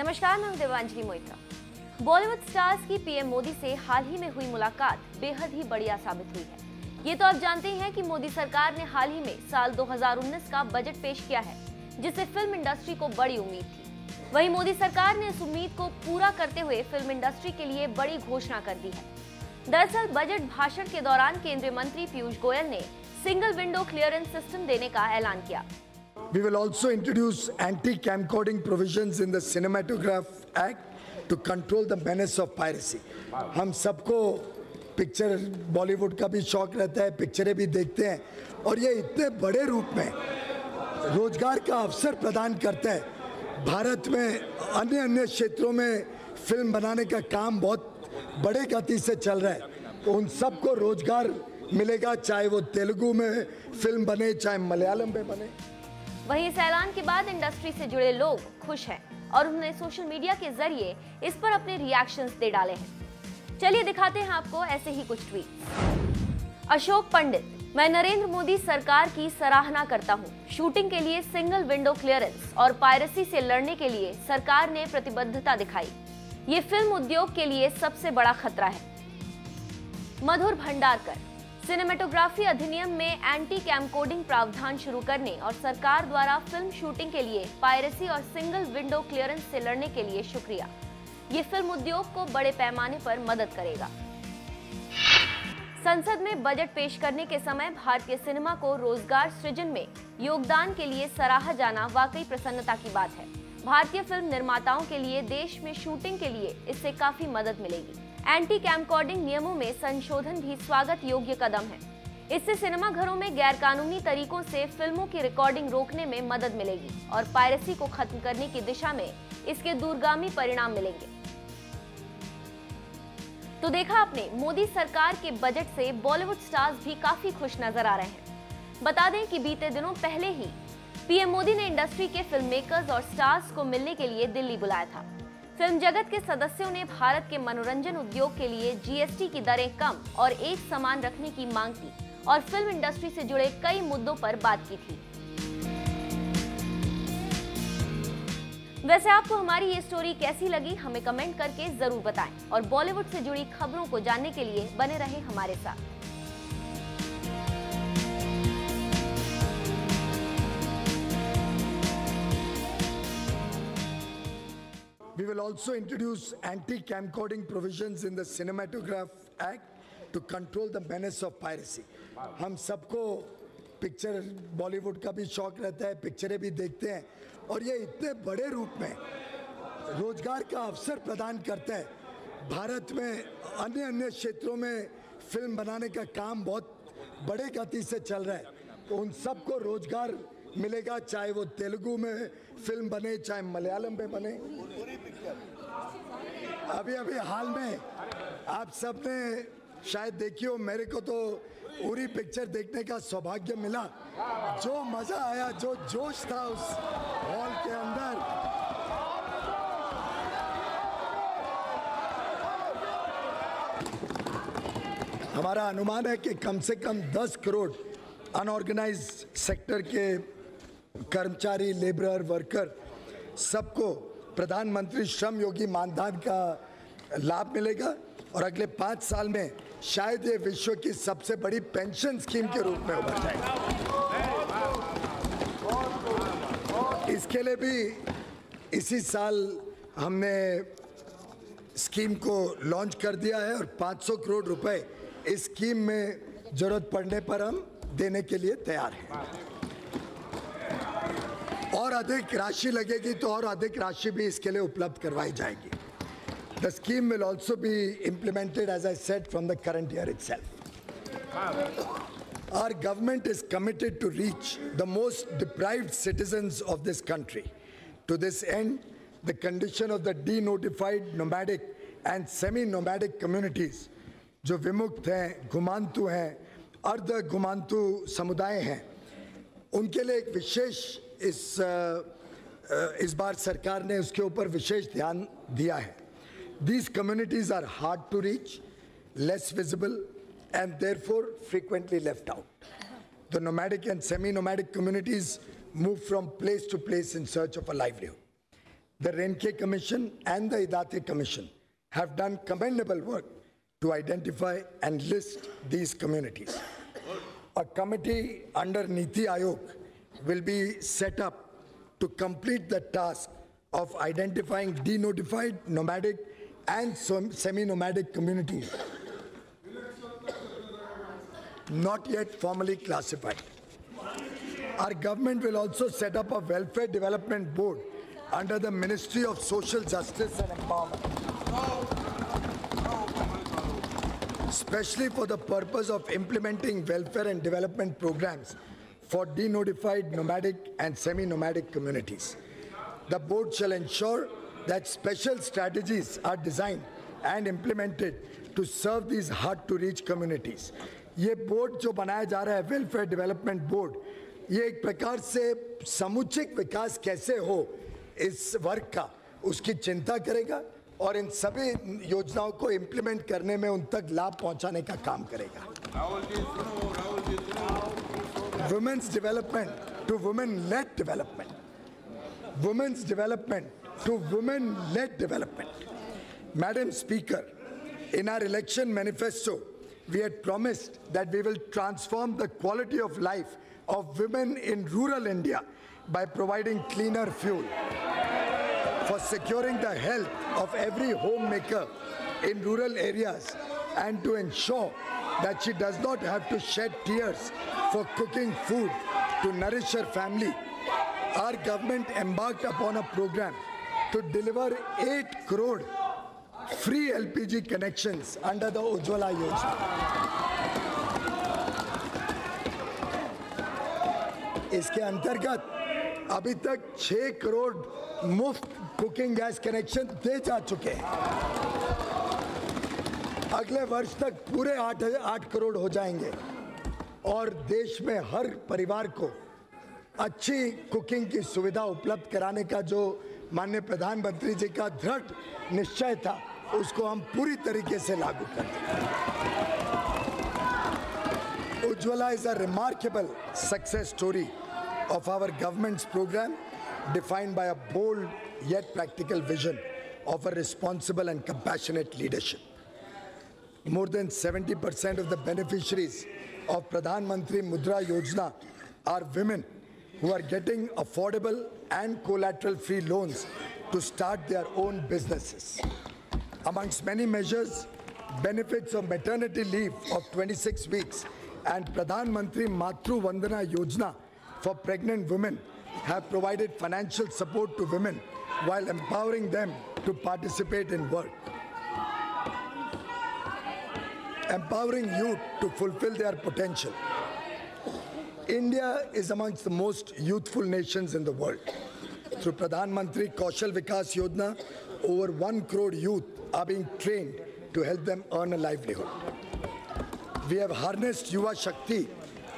नमस्कार, मैं हूं देवांजलि मोइत्रा। बॉलीवुड स्टार्स की पीएम मोदी से हाल ही में हुई मुलाकात बेहद ही बढ़िया साबित हुई है। ये तो आप जानते ही हैं कि मोदी सरकार ने हाल ही में साल 2019 का बजट पेश किया है, जिससे फिल्म इंडस्ट्री को बड़ी उम्मीद थी। वहीं मोदी सरकार ने इस उम्मीद को पूरा करते हुए फिल्म इंडस्ट्री के लिए बड़ी घोषणा कर दी है। दरअसल बजट भाषण के दौरान केंद्रीय मंत्री पीयूष गोयल ने सिंगल विंडो क्लियरेंस सिस्टम देने का ऐलान किया। We will also introduce anti-camcording provisions in the Cinematograph Act to control the menace of piracy. हम सबको पिक्चर बॉलीवुड का भी शौक रहता है, पिक्चरें भी देखते हैं और ये इतने बड़े रूप में रोजगार का अवसर प्रदान करता है। भारत में अन्य क्षेत्रों में फिल्म बनाने का काम बहुत बड़े गति से चल रहा है, तो उन सबको रोजगार मिलेगा, चाहे वो तेलुगु में फिल्म बने, चाहे मलयालम में बने। वहीं इस ऐलान के बाद इंडस्ट्री से जुड़े लोग खुश हैं और उन्होंने सोशल मीडिया के जरिए इस पर अपने रिएक्शंस दे डाले हैं। चलिए दिखाते हैं आपको ऐसे ही कुछ ट्वीट। अशोक पंडित, मैं नरेंद्र मोदी सरकार की सराहना करता हूं। शूटिंग के लिए सिंगल विंडो क्लियरेंस और पायरेसी से लड़ने के लिए सरकार ने प्रतिबद्धता दिखाई। ये फिल्म उद्योग के लिए सबसे बड़ा खतरा है। मधुर भंडारकर, सिनेमेटोग्राफी अधिनियम में एंटी कैमकोडिंग प्रावधान शुरू करने और सरकार द्वारा फिल्म शूटिंग के लिए पायरेसी और सिंगल विंडो क्लियरेंस से लड़ने के लिए शुक्रिया। ये फिल्म उद्योग को बड़े पैमाने पर मदद करेगा। संसद में बजट पेश करने के समय भारतीय सिनेमा को रोजगार सृजन में योगदान के लिए सराहा जाना वाकई प्रसन्नता की बात है। भारतीय फिल्म निर्माताओं के लिए देश में शूटिंग के लिए इससे काफी मदद मिलेगी। एंटी कैमकोडिंग नियमों में संशोधन भी स्वागत योग्य कदम है। इससे सिनेमा घरों में गैरकानूनी तरीकों से फिल्मों की रिकॉर्डिंग रोकने में मदद मिलेगी और पायरेसी को खत्म करने की दिशा में इसके दूरगामी परिणाम मिलेंगे। तो देखा आपने, मोदी सरकार के बजट से बॉलीवुड स्टार्स भी काफी खुश नजर आ रहे हैं। बता दें कि बीते दिनों पहले ही पीएम मोदी ने इंडस्ट्री के फिल्म मेकर्स और स्टार्स को मिलने के लिए दिल्ली बुलाया था। फिल्म जगत के सदस्यों ने भारत के मनोरंजन उद्योग के लिए जीएसटी की दरें कम और एक समान रखने की मांग की और फिल्म इंडस्ट्री से जुड़े कई मुद्दों पर बात की थी। वैसे आपको हमारी ये स्टोरी कैसी लगी, हमें कमेंट करके जरूर बताएं और बॉलीवुड से जुड़ी खबरों को जानने के लिए बने रहें हमारे साथ। We will also introduce anti-camcording provisions in the Cinematograph Act to control the menace of piracy. हम सबको पिक्चर बॉलीवुड का भी शौक रहता है, पिक्चरें भी देखते हैं और ये इतने बड़े रूप में रोजगार का अवसर प्रदान करता है। भारत में अन्य क्षेत्रों में फिल्म बनाने का काम बहुत बड़े गति से चल रहा है, तो उन सबको रोजगार मिलेगा, चाहे वो तेलुगु में फिल्म बने, चाहे मलयालम में बने। अभी हाल में आप सबने शायद देखी हो, मेरे को तो पूरी पिक्चर देखने का सौभाग्य मिला। जो मजा आया, जो जोश था उस हॉल के अंदर, हमारा अनुमान है कि कम से कम 10 करोड़ अनऑर्गेनाइज्ड सेक्टर के कर्मचारी, लेबरर, वर्कर सबको प्रधानमंत्री श्रम योगी मानधन का लाभ मिलेगा और अगले 5 साल में शायद ये विश्व की सबसे बड़ी पेंशन स्कीम के रूप में उभर जाएगा। इसके लिए भी इसी साल हमने स्कीम को लॉन्च कर दिया है और 500 करोड़ रुपए इस स्कीम में जरूरत पड़ने पर हम देने के लिए तैयार हैं। और अधिक राशि लगेगी तो और अधिक राशि भी इसके लिए उपलब्ध करवाई जाएगी। The scheme will also be implemented, as I said, from the current year itself. Our government is committed to reach the most deprived citizens of this country. To this end, the condition of the denotified, nomadic and semi-nomadic communities, जो विमुक्त हैं, घुमांतु हैं, अर्ध घुमांतु समुदाय हैं, उनके लिए एक विशेष इस बार सरकार ने उसके ऊपर विशेष ध्यान दिया है। These communities are hard to reach, less visible, and therefore frequently left out. The nomadic and semi-nomadic communities move from place to place in search of a livelihood. The Renke Commission and the Idate Commission have done commendable work to identify and list these communities. A committee under Niti Aayog will be set up to complete the task of identifying denotified, nomadic and semi-nomadic communities not yet formally classified. Our government will also set up a welfare development board under the Ministry of Social Justice and Empowerment, especially for the purpose of implementing welfare and development programs for denotified, nomadic and semi-nomadic communities. The board shall ensure that special strategies are designed and implemented to serve these hard-to-reach communities. ये board जो बनाया जा रहा है welfare development board, ये एक प्रकार से समुचित विकास कैसे हो इस वर्ग का उसकी चिंता करेगा और इन सभी योजनाओं को इम्प्लीमेंट करने में उन तक लाभ पहुंचाने का काम करेगा. Women's development to women-led development. Women's development to women-led development. Madam Speaker, in our election manifesto, we had promised that we will transform the quality of life of women in rural India by providing cleaner fuel, for securing the health of every homemaker in rural areas, and to ensure that she does not have to shed tears for cooking food to nourish her family. Our government embarked upon a program to deliver 8 crore free LPG connections under the Ujjwala Yojana. इसके अंतर्गत अभी तक 6 करोड़ मुफ्त cooking gas connection दे जा चुके हैं. अगले वर्ष तक पूरे 8 करोड़ हो जाएंगे और देश में हर परिवार को अच्छी कुकिंग की सुविधा उपलब्ध कराने का जो माननीय प्रधानमंत्री जी का दृढ़ निश्चय था उसको हम पूरी तरीके से लागू करते हैं. Ujjwala is a remarkable success story of our government's program, defined by a bold yet practical vision of a responsible and compassionate leadership. More than 70% of the beneficiaries of Pradhan Mantri Mudra Yojana are women who are getting affordable and collateral-free loans to start their own businesses. Amongst many measures, benefits of maternity leave of 26 weeks and Pradhan Mantri Matru Vandana Yojana for pregnant women have provided financial support to women while empowering them to participate in work. Empowering youth to fulfill their potential. India is amongst the most youthful nations in the world. Through Pradhan Mantri Kaushal Vikas Yojana, over 1 crore youth are being trained to help them earn a livelihood. We have harnessed Yuva Shakti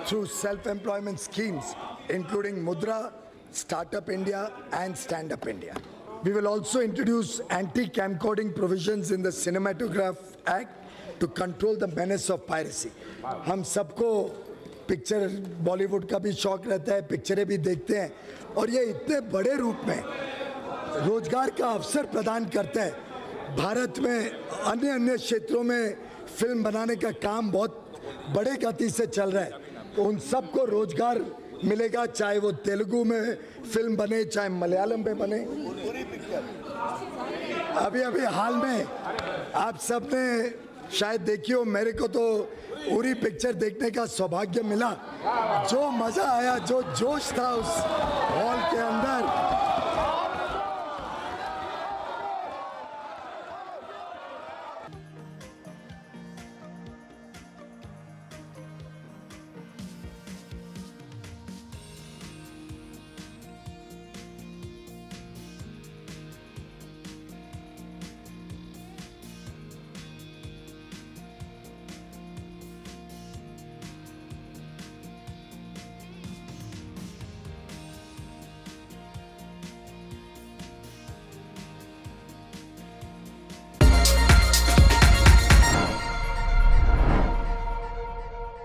through self-employment schemes, including Mudra, Startup India and Stand Up India. We will also introduce anti-camcording provisions in the Cinematograph Act to control the menace of piracy. हम सबको picture Bollywood का भी शौक रहता है, पिक्चरें भी देखते हैं और ये इतने बड़े रूप में रोजगार का अवसर प्रदान करता है. भारत में अन्य क्षेत्रों में फिल्म बनाने का काम बहुत बड़े गति से चल रहा है. तो उन सबको रोजगार मिलेगा, चाहे वो तेलुगु में फिल्म बने चाहे मलयालम में बने. अभी हाल में आप सबने शायद देखी हो, मेरे को तो उरी पिक्चर देखने का सौभाग्य मिला. जो मजा आया, जो जोश था उस हॉल के अंदर,